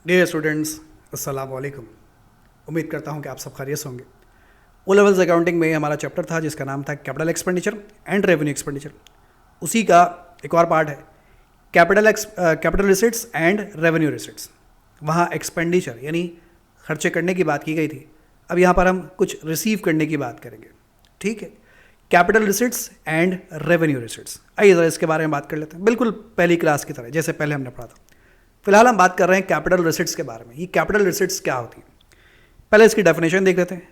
Dear students, अस्सलाम वालेकुम। उम्मीद करता हूँ कि आप सब खैरियत से होंगे। ओ लेवल्स अकाउंटिंग में हमारा चैप्टर था जिसका नाम था capital expenditure and revenue expenditure. उसी का एक और पार्ट है capital receipts and revenue receipts. वहाँ एक्सपेंडिचर यानी खर्चे करने की बात की गई थी। अब यहाँ पर हम कुछ रिसीव करने की बात करेंगे। ठीक है, capital receipts and revenue receipts. आइए ज़रा इसके बारे में बात कर लेते हैं, बिल्कुल पहली क्लास की तरह जैसे पहले हमने पढ़ा था। फिलहाल हम बात कर रहे हैं कैपिटल रिसिट्स के बारे में। ये कैपिटल रिसिट्स क्या होती है, पहले इसकी डेफिनेशन देख लेते हैं।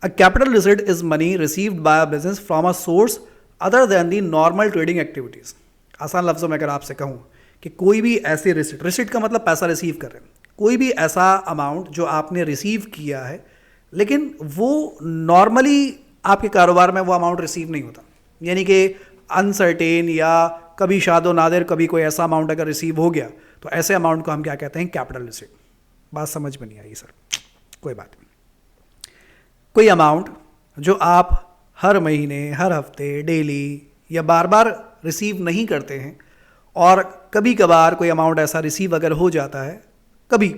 A capital receipt is money received by a business from a source other than the normal trading activities. आसान लफ्ज़ों में अगर आपसे कहूँ कि कोई भी ऐसी रिसिट का मतलब पैसा रिसीव कर रहे हैं, कोई भी ऐसा अमाउंट जो आपने रिसीव किया है लेकिन वो नॉर्मली आपके कारोबार में वो अमाउंट रिसीव नहीं होता, यानी कि अनसर्टेन या कभी शादो नादिर कभी कोई ऐसा अमाउंट अगर रिसीव हो गया तो ऐसे अमाउंट को हम क्या कहते हैं, कैपिटल रिसिट। बात समझ में नहीं आई सर, कोई बात नहीं। कोई अमाउंट जो आप हर महीने, हर हफ्ते, डेली या बार बार रिसीव नहीं करते हैं और कभी कभार कोई अमाउंट ऐसा रिसीव अगर हो जाता है, कभी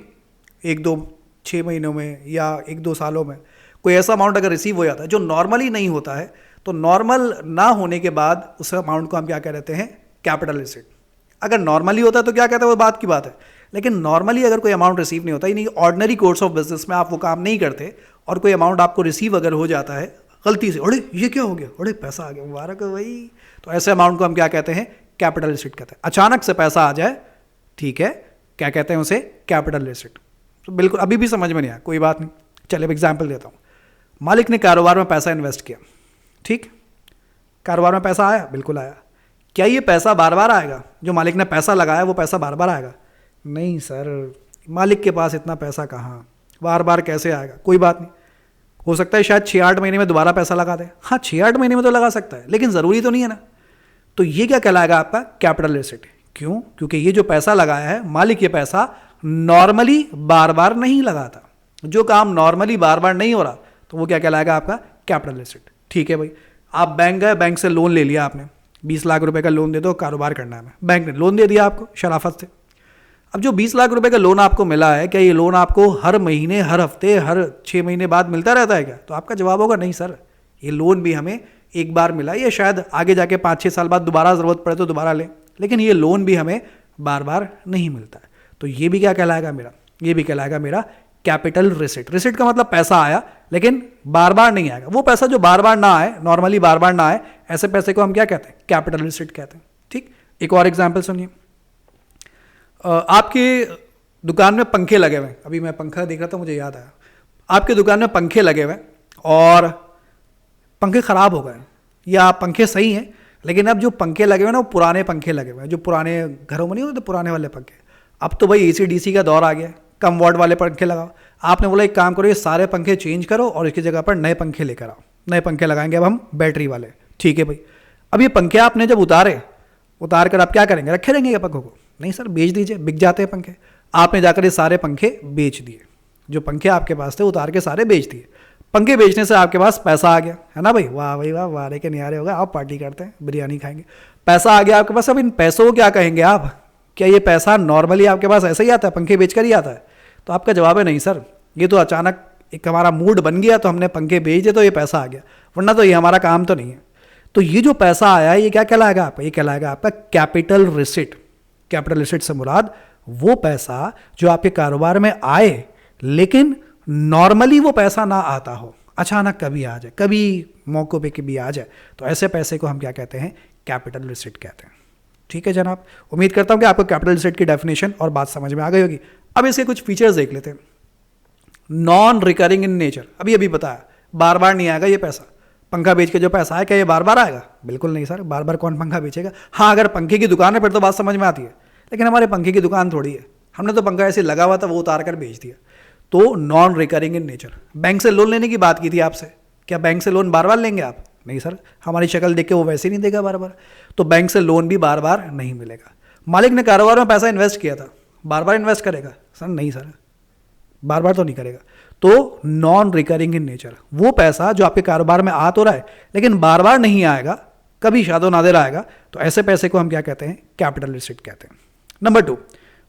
1-2-6 महीनों में या 1-2 सालों में कोई ऐसा अमाउंट अगर रिसीव हो जाता है जो नॉर्मली नहीं होता है, तो नॉर्मल ना होने के बाद उस अमाउंट को हम क्या कह देते हैं, कैपिटल रिसिट। अगर नॉर्मली होता है तो क्या कहते हैं, वो बात की बात है। लेकिन नॉर्मली अगर कोई अमाउंट रिसीव नहीं होता, यानी ऑर्डिनरी कोर्स ऑफ बिजनेस में आप वो काम नहीं करते और कोई अमाउंट आपको रिसीव अगर हो जाता है गलती से, अरे ये क्या हो गया, अरे पैसा आ गया, मुबारक है भाई, तो ऐसे अमाउंट को हम क्या कहते हैं, कैपिटल रिसिट कहते हैं। अचानक से पैसा आ जाए, ठीक है, क्या कहते हैं उसे, कैपिटल रिसिट। तो बिल्कुल अभी भी समझ में नहीं आया, कोई बात नहीं, चलिए अब एग्जाम्पल देता हूँ। मालिक ने कारोबार में पैसा इन्वेस्ट किया, ठीक, कारोबार में पैसा आया, बिल्कुल आया। क्या ये पैसा बार बार आएगा? जो मालिक ने पैसा लगाया वो पैसा बार बार आएगा? नहीं सर, मालिक के पास इतना पैसा कहाँ, बार बार कैसे आएगा? कोई बात नहीं, हो सकता है शायद 6-8 महीने में दोबारा पैसा लगा दे। हाँ, 6-8 महीने में तो लगा सकता है, लेकिन ज़रूरी तो नहीं है ना। तो ये क्या कहलाएगा आपका, कैपिटल रिसिट। क्यों? क्योंकि ये जो पैसा लगाया है मालिक, ये पैसा नॉर्मली बार बार नहीं लगाता। जो काम नॉर्मली बार बार नहीं हो रहा तो वो क्या कहलाएगा आपका, कैपिटल रिसिट। ठीक है भाई, आप बैंक गए, बैंक से लोन ले लिया आपने, 20 लाख रुपए का लोन दे दो, कारोबार करना है। बैंक ने लोन दे दिया आपको शराफत से। अब जो 20 लाख रुपए का लोन आपको मिला है, क्या ये लोन आपको हर महीने, हर हफ्ते, हर 6 महीने बाद मिलता रहता है क्या? तो आपका जवाब होगा नहीं सर, ये लोन भी हमें एक बार मिला, ये शायद आगे जाके 5-6 साल बाद दोबारा ज़रूरत पड़े तो दोबारा लें, लेकिन ये लोन भी हमें बार बार नहीं मिलता है। तो ये भी क्या कहलाएगा मेरा, ये भी कहलाएगा मेरा कैपिटल रिसिट। रिसिट का मतलब पैसा आया लेकिन बार बार नहीं आएगा। वो पैसा जो बार बार ना आए, नॉर्मली बार बार ना आए, ऐसे पैसे को हम क्या कहते हैं, कैपिटल रिसिट कहते हैं। ठीक, एक और एग्जांपल सुनिए। आपके दुकान में पंखे लगे हुए हैं, अभी मैं पंखा देख रहा था, मुझे याद आया, आपके दुकान में पंखे लगे हुए हैं और पंखे ख़राब हो गए, या पंखे सही हैं लेकिन अब जो पंखे लगे हुए हैं ना, वो पुराने पंखे लगे हुए हैं, जो पुराने घरों में नहीं होते पुराने वाले पंखे। अब तो भाई AC/DC का दौर आ गया, कम वॉट वाले पंखे लगाओ। आपने बोला एक काम करो, ये सारे पंखे चेंज करो और इसकी जगह पर नए पंखे लेकर आओ, नए पंखे लगाएंगे अब हम बैटरी वाले। ठीक है भाई, अब ये पंखे आपने जब उतार कर आप क्या करेंगे, रखे रहेंगे पंखों को? नहीं सर, बेच दीजिए, बिक जाते हैं पंखे। आपने जाकर ये सारे पंखे बेच दिए, जो पंखे आपके पास थे उतार के सारे बेच दिए। पंखे बेचने से आपके पास पैसा आ गया, है ना भाई, वाह भाई वाह, वारे के नियारे होगा, आप पार्टी करते हैं, बिरयानी खाएंगे, पैसा आ गया आपके पास। अब इन पैसों को क्या कहेंगे आप, क्या ये पैसा नॉर्मली आपके पास ऐसे ही आता है, पंखे बेचकर ही आता है? तो आपका जवाब है नहीं सर, ये तो अचानक एक हमारा मूड बन गया तो हमने पंखे बेच दिए तो ये पैसा आ गया, वरना तो ये हमारा काम तो नहीं है। तो ये जो पैसा आया है ये क्या कहलाएगा आपका, ये कहलाएगा आपका कैपिटल रिसिट। कैपिटल रिसिट से मुराद वो पैसा जो आपके कारोबार में आए लेकिन नॉर्मली वो पैसा ना आता हो, अचानक कभी आ जाए, कभी मौकों पे कभी आ जाए, तो ऐसे पैसे को हम क्या कहते हैं, कैपिटल रिसिट कहते हैं। ठीक है जनाब, उम्मीद करता हूं कि आपको कैपिटल रिसिट की डेफिनेशन और बात समझ में आ गई होगी। अब इसके कुछ फीचर्स देख लेते हैं। नॉन रिकरिंग इन नेचर, अभी बताया, बार बार नहीं आएगा ये पैसा। पंखा बेच के जो पैसा है क्या ये बार बार आएगा? बिल्कुल नहीं सर, बार बार कौन पंखा बेचेगा? हाँ, अगर पंखे की दुकान है फिर तो बात समझ में आती है, लेकिन हमारे पंखे की दुकान थोड़ी है, हमने तो पंखा ऐसे लगा हुआ था वो उतार कर बेच दिया। तो non recurring in nature. Bank से लोन लेने की बात की थी आपसे, क्या बैंक से लोन बार बार लेंगे आप? नहीं सर, हमारी शक्ल देख के वो वैसे ही नहीं देगा बार बार, तो बैंक से लोन भी बार बार नहीं मिलेगा। मालिक ने कारोबार में पैसा इन्वेस्ट किया था, बार बार इन्वेस्ट करेगा? सर नहीं सर, बार बार तो नहीं करेगा। तो नॉन रिकरिंग इन नेचर, वो पैसा जो आपके कारोबार में आ तो रहा है लेकिन बार बार नहीं आएगा, कभी शादो नादिर आएगा, तो ऐसे पैसे को हम क्या कहते हैं, कैपिटल रिसिट कहते हैं। नंबर 2,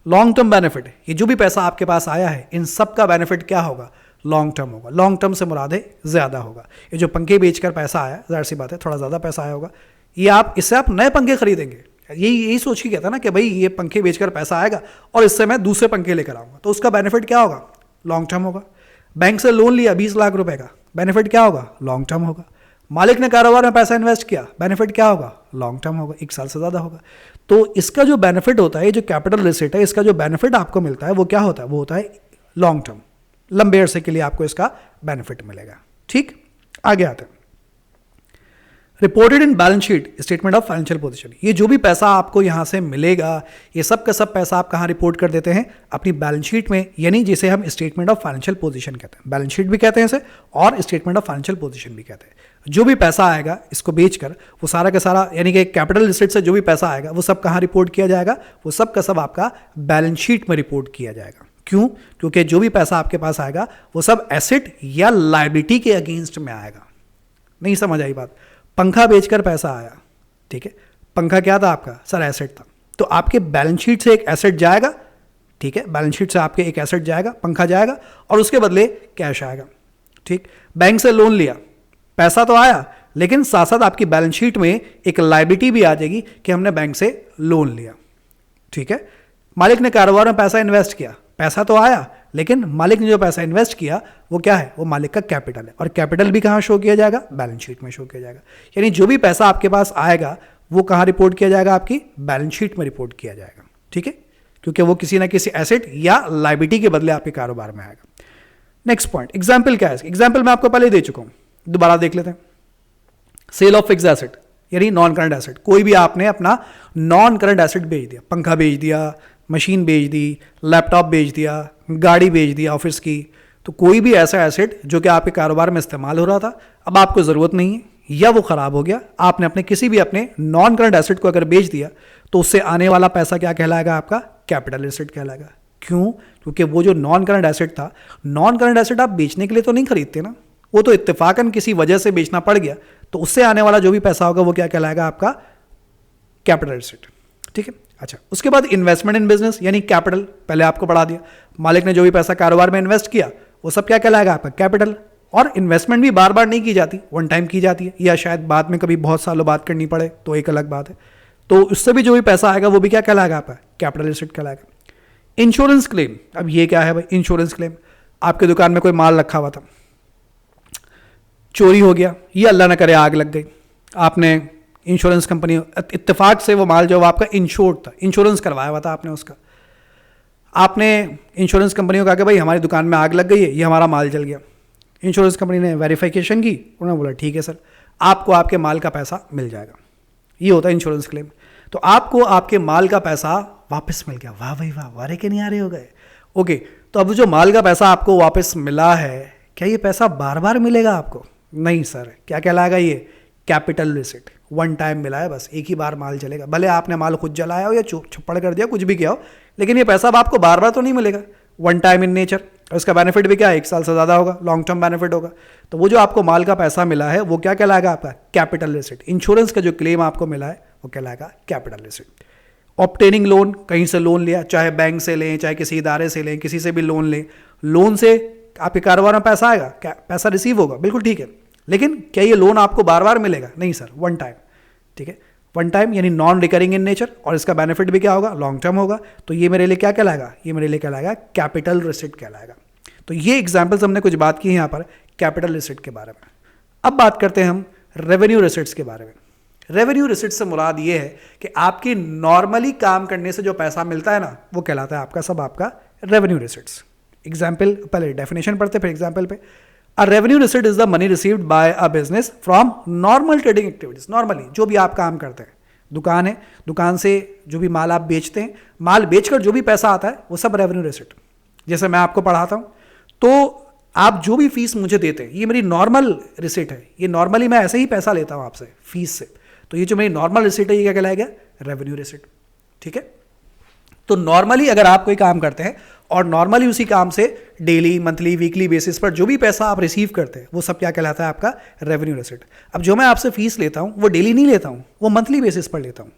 लॉन्ग टर्म बेनिफिट, ये जो भी पैसा आपके पास आया है इन सब का बेनिफिट क्या होगा, लॉन्ग टर्म होगा। लॉन्ग टर्म से मुराद है ज़्यादा होगा। ये जो पंखे बेचकर पैसा आया, जाहिर सी बात है थोड़ा ज़्यादा पैसा आया होगा, ये आप इससे आप नए पंखे खरीदेंगे, यही सोच के कहता ना कि भाई ये पंखे बेचकर पैसा आएगा और इससे मैं दूसरे पंखे लेकर आऊँगा, तो उसका बेनिफिट क्या होगा, लॉन्ग टर्म होगा। बैंक से लोन लिया 20 लाख रुपए का, बेनिफिट क्या होगा, लॉन्ग टर्म होगा। मालिक ने कारोबार में पैसा इन्वेस्ट किया, बेनिफिट क्या होगा, लॉन्ग टर्म होगा, 1 साल से ज़्यादा होगा। तो इसका जो बेनिफिट होता है, जो कैपिटल रिसीट है, इसका जो बेनिफिट आपको मिलता है वो क्या होता है, वो होता है लॉन्ग टर्म, लंबे अरसे के लिए आपको इसका बेनिफिट मिलेगा। ठीक, आगे आते हैं। Reported in balance sheet statement of financial position, ये जो भी पैसा आपको यहाँ से मिलेगा, ये सब का सब पैसा आप कहाँ रिपोर्ट कर देते हैं, अपनी बैलेंस शीट में, यानी जिसे हम स्टेटमेंट ऑफ फाइनेंशियल पोजीशन कहते हैं। बैलेंस शीट भी कहते हैं इसे और स्टेटमेंट ऑफ फाइनेंशियल पोजीशन भी कहते हैं। जो भी पैसा आएगा इसको बेचकर, वो सारा का सारा, यानी कि कैपिटल रिसीट से जो भी पैसा आएगा वो सब कहाँ रिपोर्ट किया जाएगा, वो सब का सब आपका बैलेंस शीट में रिपोर्ट किया जाएगा। क्यों, क्योंकि जो भी पैसा आपके पास आएगा वो सब एसेट या लायबिलिटी के अगेंस्ट में आएगा। नहीं समझ आई बात, पंखा बेचकर पैसा आया, ठीक है, पंखा क्या था आपका, सर एसेट था, तो आपके बैलेंस शीट से एक एसेट जाएगा, ठीक है, बैलेंस शीट से आपके एक एसेट जाएगा, पंखा जाएगा, और उसके बदले कैश आएगा। ठीक, बैंक से लोन लिया, पैसा तो आया, लेकिन साथ साथ आपकी बैलेंस शीट में एक लायबिलिटी भी आ जाएगी कि हमने बैंक से लोन लिया। ठीक है, मालिक ने कारोबार में पैसा इन्वेस्ट किया, पैसा तो आया, लेकिन मालिक ने जो पैसा इन्वेस्ट किया वो क्या है, वो मालिक का कैपिटल है, और कैपिटल भी कहाँ शो किया जाएगा, बैलेंस शीट में शो किया जाएगा। यानी जो भी पैसा आपके पास आएगा वो कहाँ रिपोर्ट किया जाएगा, आपकी बैलेंस शीट में रिपोर्ट किया जाएगा। ठीक है, क्योंकि वो किसी ना किसी एसेट या लायबिलिटी के बदले आपके कारोबार में आएगा। नेक्स्ट पॉइंट, एग्जाम्पल क्या है, एग्जाम्पल मैं आपको पहले दे चुका हूँ, दोबारा देख लेते हैं। सेल ऑफ फिक्स एसेट, यानी नॉन करंट एसेट, कोई भी आपने अपना नॉन करंट एसेट बेच दिया, पंखा बेच दिया, मशीन बेच दी, लैपटॉप बेच दिया, गाड़ी बेच दी ऑफिस की, तो कोई भी ऐसा एसेट जो कि आपके कारोबार में इस्तेमाल हो रहा था, अब आपको ज़रूरत नहीं है या वो ख़राब हो गया, आपने अपने किसी भी अपने नॉन करंट एसेट को अगर बेच दिया, तो उससे आने वाला पैसा क्या कहलाएगा, आपका कैपिटल एसेट कहलाएगा। क्यों, क्योंकि वो जो नॉन करंट एसेट था, नॉन करंट एसेट आप बेचने के लिए तो नहीं खरीदते ना, वो तो इत्तेफाकन किसी वजह से बेचना पड़ गया, तो उससे आने वाला जो भी पैसा होगा वो क्या कहलाएगा, आपका कैपिटल एसेट। ठीक है, अच्छा, उसके बाद इन्वेस्टमेंट इन बिजनेस, यानी कैपिटल, पहले आपको पढ़ा दिया, मालिक ने जो भी पैसा कारोबार में इन्वेस्ट किया वो सब क्या कहलाएगा, आपका कैपिटल। और इन्वेस्टमेंट भी बार बार नहीं की जाती, वन टाइम की जाती है, या शायद बाद में कभी बहुत सालों बाद करनी पड़े तो एक अलग बात है, तो उससे भी जो भी पैसा आएगा वो भी क्या कहलाएगा, आपका कैपिटल एसेट कहलाएगा। इंश्योरेंस क्लेम, अब ये क्या है भाई, इंश्योरेंस क्लेम, आपके दुकान में कोई माल रखा हुआ था, चोरी हो गया, ये अल्लाह न करे आग लग गई, आपने इंश्योरेंस कंपनी, इत्तेफाक से वो माल जो आपका इंश्योर्ड था, इंश्योरेंस करवाया हुआ था आपने उसका, आपने इंश्योरेंस कंपनी को कहा कि भाई हमारी दुकान में आग लग गई है, ये हमारा माल जल गया। इंश्योरेंस कंपनी ने वेरिफिकेशन की, उन्होंने बोला ठीक है सर, आपको आपके माल का पैसा मिल जाएगा। ये होता है इंश्योरेंस क्लेम। तो आपको आपके माल का पैसा वापस मिल गया, वाह भाई वाह, वारे के नहीं आ रहे हो गए। ओके, तो अब जो माल का पैसा आपको वापस मिला है, क्या ये पैसा बार बार मिलेगा आपको? नहीं सर, क्या कहलाएगा ये? कैपिटल रिसिट, वन टाइम मिला है, बस एक ही बार माल चलेगा, भले आपने माल खुद जलाया हो या छप्पड़ कर दिया, कुछ भी किया हो, लेकिन ये पैसा अब आपको बार बार तो नहीं मिलेगा, वन टाइम इन नेचर। और इसका बेनिफिट भी क्या है, 1 साल से ज़्यादा होगा, लॉन्ग टर्म बेनिफिट होगा। तो वो जो आपको माल का पैसा मिला है वो क्या कहलाएगा, आपका कैपिटल रिसिट। इंश्योरेंस का जो क्लेम आपको मिला है वो कहलाएगा कैपिटल रिसिट। ऑब्टेनिंग लोन, कहीं से लोन लिया, चाहे बैंक से लें, चाहे किसी इदारे से लें, किसी से भी लोन लें, लोन से आपके कारोबार में पैसा आएगा, क्या पैसा रिसीव होगा, बिल्कुल ठीक है, लेकिन क्या ये लोन आपको बार बार मिलेगा? नहीं सर, वन टाइम। ठीक है, वन टाइम यानी नॉन रिकरिंग इन नेचर, और इसका बेनिफिट भी क्या होगा, लॉन्ग टर्म होगा। तो ये मेरे लिए क्या कहलाएगा, ये मेरे लिए कहलाएगा कैपिटल रिसिट कहलाएगा। तो ये एग्जाम्पल्स हमने कुछ बात की है यहाँ पर कैपिटल रिसिट के बारे में। अब बात करते हैं हम रेवेन्यू रिसिट्स के बारे में। रेवेन्यू रिसिट से मुराद ये है कि आपकी नॉर्मली काम करने से जो पैसा मिलता है ना, वो कहलाता है आपका सब आपका रेवेन्यू रिसिट्स। एग्जाम्पल, पहले डेफिनेशन पढ़ते फिर एग्जाम्पल पे। A revenue receipt is the money received by a business from normal trading activities. Normally जो भी आप काम करते हैं, दुकान है, दुकान से जो भी माल आप बेचते हैं, माल बेचकर जो भी पैसा आता है वो सब रेवेन्यू रिसिट। जैसे मैं आपको पढ़ाता हूँ, तो आप जो भी फीस मुझे देते हैं, ये मेरी नॉर्मल रिसिट है, ये नॉर्मली मैं ऐसे ही पैसा लेता हूँ आपसे फीस से, तो ये जो मेरी नॉर्मल रिसिट है ये क्या कहलाएगा, रेवेन्यू रिसिट। ठीक है, तो नॉर्मली अगर आप कोई काम करते हैं और नॉर्मली उसी काम से डेली, मंथली, वीकली बेसिस पर जो भी पैसा आप रिसीव करते हैं वो सब क्या कहलाता है, आपका रेवेन्यू रिसिट। अब जो मैं आपसे फीस लेता हूँ वो डेली नहीं लेता हूँ, वो मंथली बेसिस पर लेता हूँ,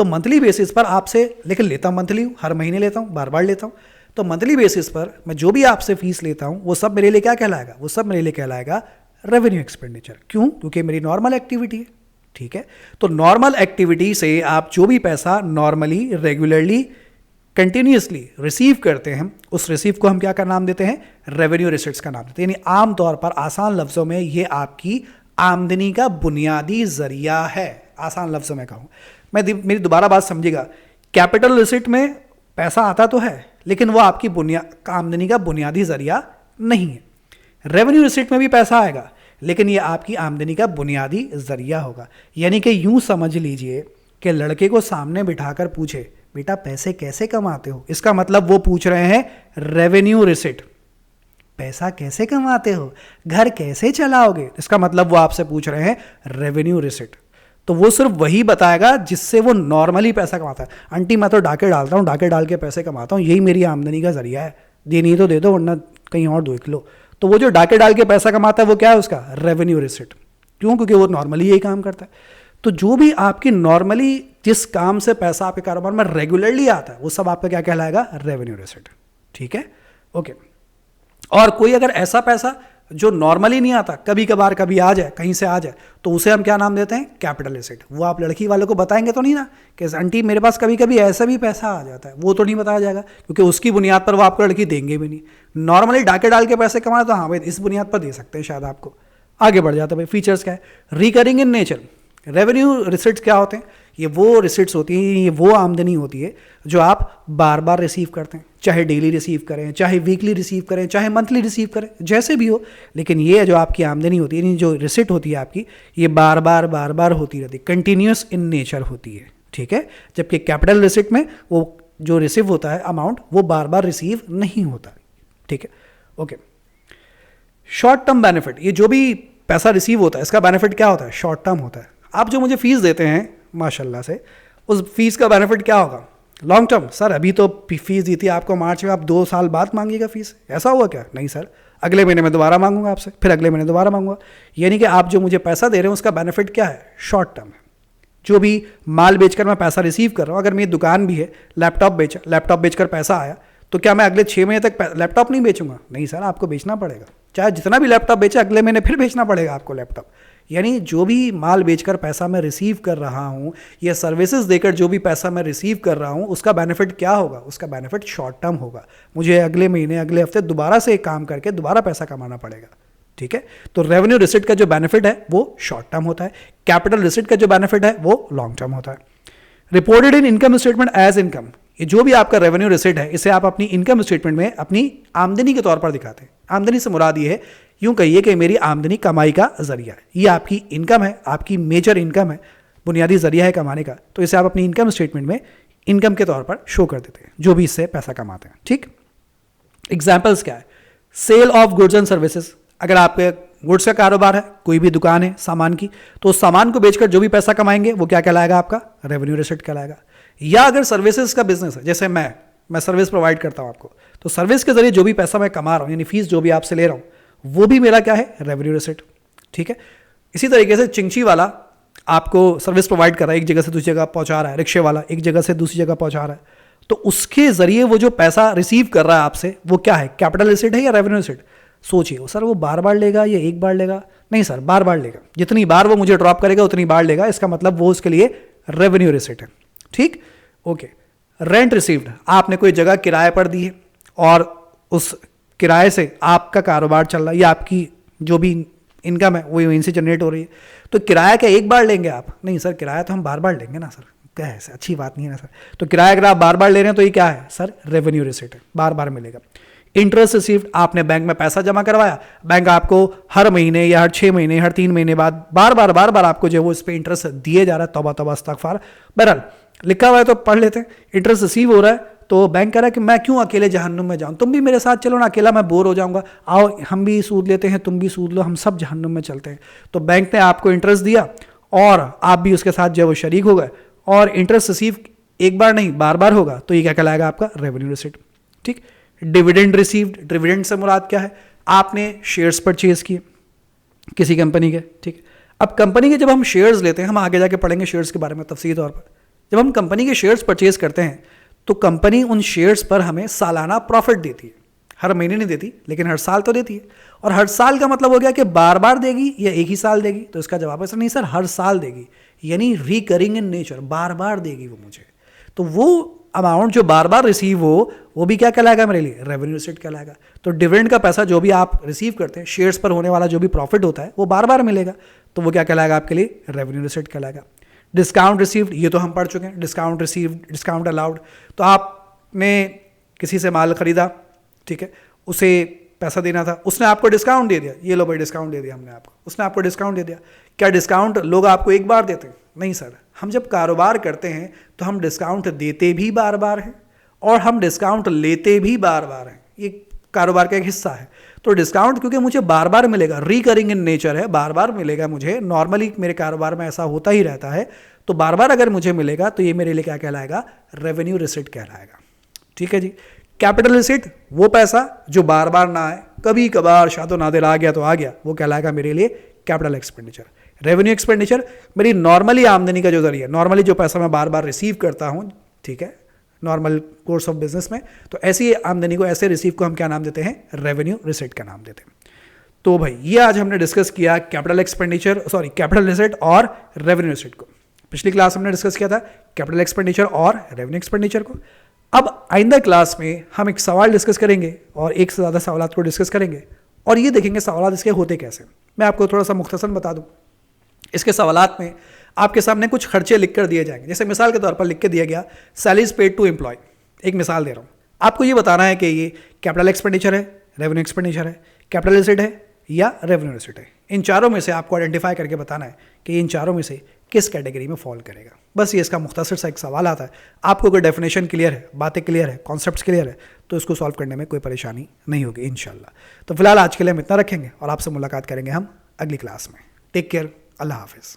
तो मंथली बेसिस पर आपसे, लेकिन लेता मंथली हूँ, हर महीने लेता हूँ, बार बार लेता हूँ, तो मंथली बेसिस पर मैं जो भी आपसे फीस लेता हूँ वो सब मेरे लिए क्या कहलाएगा, वो सब मेरे लिए कहलाएगा रेवेन्यू एक्सपेंडिचर। क्यों? क्योंकि मेरी नॉर्मल एक्टिविटी है। ठीक है, तो नॉर्मल एक्टिविटी से आप जो भी पैसा नॉर्मली, रेगुलरली, कंटिन्यूसली रिसीव करते हैं, उस रिसीव को हम क्या का नाम देते हैं, रेवेन्यू रिसिट्स का नाम देते हैं। यानी आमतौर पर आसान लफ्जों में ये आपकी आमदनी का बुनियादी जरिया है। आसान लफ्जों में कहूँ मैं, मेरी दोबारा बात समझिएगा, कैपिटल रिसिट में पैसा आता तो है लेकिन वो आपकी आमदनी का बुनियादी जरिया नहीं है। रेवेन्यू रिसिट में भी पैसा आएगा लेकिन ये आपकी आमदनी का बुनियादी जरिया होगा। यानी कि यूं समझ लीजिए कि लड़के को सामने बिठाकर पूछे, बेटा पैसे कैसे कमाते हो, इसका मतलब वो पूछ रहे हैं रेवेन्यू रिसिट, पैसा कैसे कमाते हो, घर कैसे चलाओगे, इसका मतलब वो आपसे पूछ रहे हैं रेवेन्यू रिसिट। तो वो सिर्फ वही बताएगा जिससे वो नॉर्मली पैसा कमाता है। आंटी मैं तो डाके डालता हूँ, डाके डाल के पैसे कमाता हूँ, यही मेरी आमदनी का जरिया है, देनी तो दे दो वरना कहीं और देख लो। तो वो जो डाके डाल के पैसा कमाता है वो क्या है, उसका रेवेन्यू रिसिट। क्यों? क्योंकि वो नॉर्मली यही काम करता है। तो जो भी आपकी नॉर्मली जिस काम से पैसा आपके कारोबार में रेगुलरली आता है वो सब आपका क्या कहलाएगा, रेवेन्यू रिसिट। ठीक है, ओके। और कोई अगर ऐसा पैसा जो नॉर्मली नहीं आता, कभी कभार कभी आ जाए, कहीं से आ जाए, तो उसे हम क्या नाम देते हैं, कैपिटल एसेट। वो आप लड़की वालों को बताएंगे तो नहीं ना कि आंटी मेरे पास कभी कभी ऐसा भी पैसा आ जाता है, वो तो नहीं बताया जाएगा क्योंकि उसकी बुनियाद पर वो आपको लड़की देंगे भी नहीं। नॉर्मली डाके डाल के पैसे कमाए तो हाँ भाई इस बुनियाद पर दे सकते हैं शायद आपको। आगे बढ़ जाता है भाई, फीचर्स क्या है, recurring in nature. Revenue receipts क्या होते हैं, ये वो रिसिट्स होती हैं, ये वो आमदनी होती है जो आप बार बार रिसीव करते हैं, चाहे डेली रिसीव करें, चाहे वीकली रिसीव करें, चाहे मंथली रिसीव करें, जैसे भी हो। लेकिन ये जो आपकी आमदनी होती है, जो रिसिट होती है आपकी, ये बार बार होती रहती है, कंटिन्यूस इन नेचर होती है। ठीक है, जबकि कैपिटल रिसिट में वो जो रिसीव होता है अमाउंट वो बार बार रिसीव नहीं होता। ठीक है, ओके। शॉर्ट टर्म बेनिफिट, ये जो भी पैसा रिसीव होता है इसका बेनिफिट क्या होता है, शॉर्ट टर्म होता है। आप जो मुझे फीस देते हैं माशाल्लाह से, उस फीस का बेनिफिट क्या होगा, लॉन्ग टर्म। सर अभी तो फीस दी थी आपको मार्च में, आप 2 साल बाद मांगिएगा फीस, ऐसा हुआ क्या? नहीं सर, अगले महीने में दोबारा मांगूंगा आपसे, फिर अगले महीने दोबारा मांगूंगा। यानी कि आप जो मुझे पैसा दे रहे हैं उसका बेनिफिट क्या है, शॉर्ट टर्म है। जो भी माल बेचकर मैं पैसा रिसीव कर रहा हूँ, अगर मेरी दुकान भी है, लैपटॉप बेचकर पैसा आया, तो क्या मैं अगले 6 महीने तक लैपटॉप नहीं बेचूंगा? नहीं सर, आपको बेचना पड़ेगा, चाहे जितना भी लैपटॉप बेचे अगले महीने फिर बेचना पड़ेगा आपको लैपटॉप। यानी जो भी माल बेचकर पैसा मैं रिसीव कर रहा हूँ या सर्विसेज देकर जो भी पैसा मैं रिसीव कर रहा हूँ उसका बेनिफिट क्या होगा, उसका बेनिफिट शॉर्ट टर्म होगा। मुझे अगले महीने, अगले हफ्ते दोबारा से एक काम करके दोबारा पैसा कमाना पड़ेगा। ठीक है, तो रेवेन्यू रिसिट का जो बेनिफिट है वो शॉर्ट टर्म होता है, कैपिटल रिसिट का जो बेनिफिट है वो लॉन्ग टर्म होता है। Reported in income statement as income, ये जो भी आपका रेवेन्यू रिसिट है इसे आप अपनी इनकम स्टेटमेंट में अपनी आमदनी के तौर पर दिखाते हैं। आमदनी से मुराद ये है, यूं कहिए कि मेरी आमदनी कमाई का जरिया है, ये आपकी इनकम है, आपकी मेजर इनकम है, बुनियादी जरिया है कमाने का, तो इसे आप अपनी इनकम स्टेटमेंट में इनकम के तौर पर शो कर देते हैं जो भी इससे पैसा कमाते हैं। ठीक, एग्जाम्पल्स क्या है, sale of goods and services. अगर आपके गुड्स का कारोबार है, कोई भी दुकान है सामान की, तो उस सामान को बेचकर जो भी पैसा कमाएंगे वो क्या कहलाएगा, आपका रेवेन्यू रिसिट कहलाएगा। या अगर सर्विसेज का बिजनेस है, जैसे मैं सर्विस प्रोवाइड करता हूँ आपको, तो सर्विस के जरिए जो भी पैसा मैं कमा रहा हूँ, यानी फीस जो भी आपसे ले रहा हूँ, वो भी मेरा क्या है, रेवेन्यू रिसिट। ठीक है, इसी तरीके से चिंची वाला आपको सर्विस प्रोवाइड कर रहा है, एक जगह से दूसरी जगह पहुंचा रहा है, रिक्शे वाला एक जगह से दूसरी जगह पहुंचा रहा है, तो उसके जरिए वो जो पैसा रिसीव कर रहा है आपसे वो क्या है, कैपिटल रिसिट है या रेवेन्यू रिसिट? सोचिए, सर वो बार बार लेगा या एक बार लेगा? नहीं सर, बार बार लेगा, जितनी बार वो मुझे ड्रॉप करेगा उतनी बार लेगा, इसका मतलब वो उसके लिए रेवेन्यू रिसिट है। ठीक, ओके। रेंट रिसीव्ड, आपने कोई जगह किराए पर दी है और उस किराए से आपका कारोबार चल रहा है या आपकी जो भी इनकम है वो वहीं से जनरेट हो रही है, तो किराया क्या एक बार लेंगे आप? नहीं सर, किराया तो हम बार बार लेंगे ना सर, क्या है, अच्छी बात नहीं है ना सर। तो किराया अगर आप बार बार ले रहे हैं तो ये क्या है सर, रेवेन्यू रिसिट है, बार बार मिलेगा। इंटरेस्ट रिसीव्ड, आपने बैंक में पैसा जमा करवाया, बैंक आपको हर महीने या हर 6 महीने, हर 3 महीने बाद बार बार आपको जो वो इस पर इंटरेस्ट दिए जा रहा है, तौबा इस्तगफार, बहरहाल लिखा हुआ है तो पढ़ लेते हैं। इंटरेस्ट रिसीव हो रहा है तो बैंक कह रहा है कि मैं क्यों अकेले जहन्नुम में जाऊं, तुम भी मेरे साथ चलो ना, अकेला मैं बोर हो जाऊंगा, आओ हम भी सूद लेते हैं, तुम भी सूद लो, हम सब जहन्नुम में चलते हैं। तो बैंक ने आपको इंटरेस्ट दिया और आप भी उसके साथ जो वो शरीक हो गए, और इंटरेस्ट रिसीव एक बार नहीं बार बार होगा, तो ये क्या कहलाएगा, आपका रेवेन्यू रिसिट। ठीक, डिविडेंड रिसीव्ड, डिविडेंड से मुराद क्या है, आपने शेयर्स परचेज किए किसी कंपनी के। ठीक, अब कंपनी के जब हम शेयर्स लेते हैं, हम आगे जाके पढ़ेंगे शेयर्स के बारे में तफसीली तौर पर, जब हम कंपनी के शेयर्स परचेज करते हैं तो कंपनी उन शेयर्स पर हमें सालाना प्रॉफिट देती है, हर महीने नहीं देती लेकिन हर साल तो देती है। और हर साल का मतलब हो गया कि बार बार देगी या एक ही साल देगी, तो इसका जवाब है सर नहीं सर, हर साल देगी, यानी रिकरिंग इन नेचर, बार बार देगी वो मुझे। तो वो अमाउंट जो बार बार रिसीव हो वो भी क्या कहलाएगा मेरे लिए, रेवेन्यू रिसीट कहलाएगा। तो डिविडेंड का पैसा जो भी आप रिसीव करते हैं, शेयर्स पर होने वाला जो भी प्रॉफिट होता है वो बार बार मिलेगा, तो वो क्या कहलाएगा आपके लिए, रेवेन्यू रिसीट कहलाएगा। डिस्काउंट रिसीव्ड, ये तो हम पढ़ चुके हैं, डिस्काउंट रिसीव्ड, डिस्काउंट अलाउड। तो आपने किसी से माल खरीदा, ठीक है, उसे पैसा देना था, उसने आपको डिस्काउंट दे दिया, ये लो भाई डिस्काउंट दे दिया हमने आपको, उसने आपको डिस्काउंट दे दिया। क्या डिस्काउंट लोग आपको एक बार देते हैं? नहीं सर, हम जब कारोबार करते हैं तो हम डिस्काउंट देते भी बार बार हैं और हम डिस्काउंट लेते भी बार बार हैं, ये कारोबार का एक हिस्सा है। तो डिस्काउंट क्योंकि मुझे बार बार मिलेगा, रिकरिंग इन नेचर है, बार बार मिलेगा मुझे, नॉर्मली मेरे कारोबार में ऐसा होता ही रहता है, तो बार बार अगर मुझे मिलेगा तो ये मेरे लिए क्या कहलाएगा, रेवेन्यू रिसीट कहलाएगा। ठीक है जी। कैपिटल रिसीट, वो पैसा जो बार बार ना आए, कभी कभार शादो नादिर आ गया तो आ गया, वो कहलाएगा मेरे लिए कैपिटल एक्सपेंडिचर। रेवेन्यू एक्सपेंडिचर मेरी नॉर्मली आमदनी का जो जरिया, नॉर्मली जो पैसा मैं बार बार रिसीव करता हूँ, ठीक है, नॉर्मल कोर्स ऑफ बिजनेस में, तो ऐसी आमदनी को, ऐसे रिसीव को हम क्या नाम देते हैं, रेवेन्यू रिसीट का नाम देते हैं। तो भाई ये आज हमने डिस्कस किया capital expenditure, sorry capital receipt और रेवेन्यू रिसीट को। पिछली क्लास हमने डिस्कस किया था कैपिटल एक्सपेंडिचर और रेवेन्यू एक्सपेंडिचर को। अब आइंदा क्लास में हम एक सवाल डिस्कस करेंगे और एक से ज़्यादा सवालात को डिस्कस करेंगे और ये देखेंगे सवालात इसके होते कैसे। मैं आपको थोड़ा सा मुख्तसर बता दूं। इसके सवालात में आपके सामने कुछ खर्चे लिख कर दिए जाएंगे, जैसे मिसाल के तौर पर लिख के दिया गया सैलरीज पेड टू एम्प्लॉय। एक मिसाल दे रहा हूँ, आपको ये बताना है कि ये कैपिटल एक्सपेंडिचर है, रेवेन्यू एक्सपेंडिचर है, कैपिटल रिसीट है या रेवेन्यू रिसीट है। इन चारों में से आपको आइडेंटिफाई करके बताना है कि इन चारों में से किस कैटेगरी में फॉल करेगा। बस ये इसका मुख्तसर सा एक सवाल आता है। आपको अगर डेफिनेशन क्लियर है, बातें क्लियर है, कॉन्सेप्ट्स क्लियर है, तो इसको सॉल्व करने में कोई परेशानी नहीं होगी इंशाल्लाह। तो फिलहाल आज के लिए हम इतना रखेंगे और आपसे मुलाकात करेंगे हम अगली क्लास में। टेक केयर, अल्लाह हाफिज़।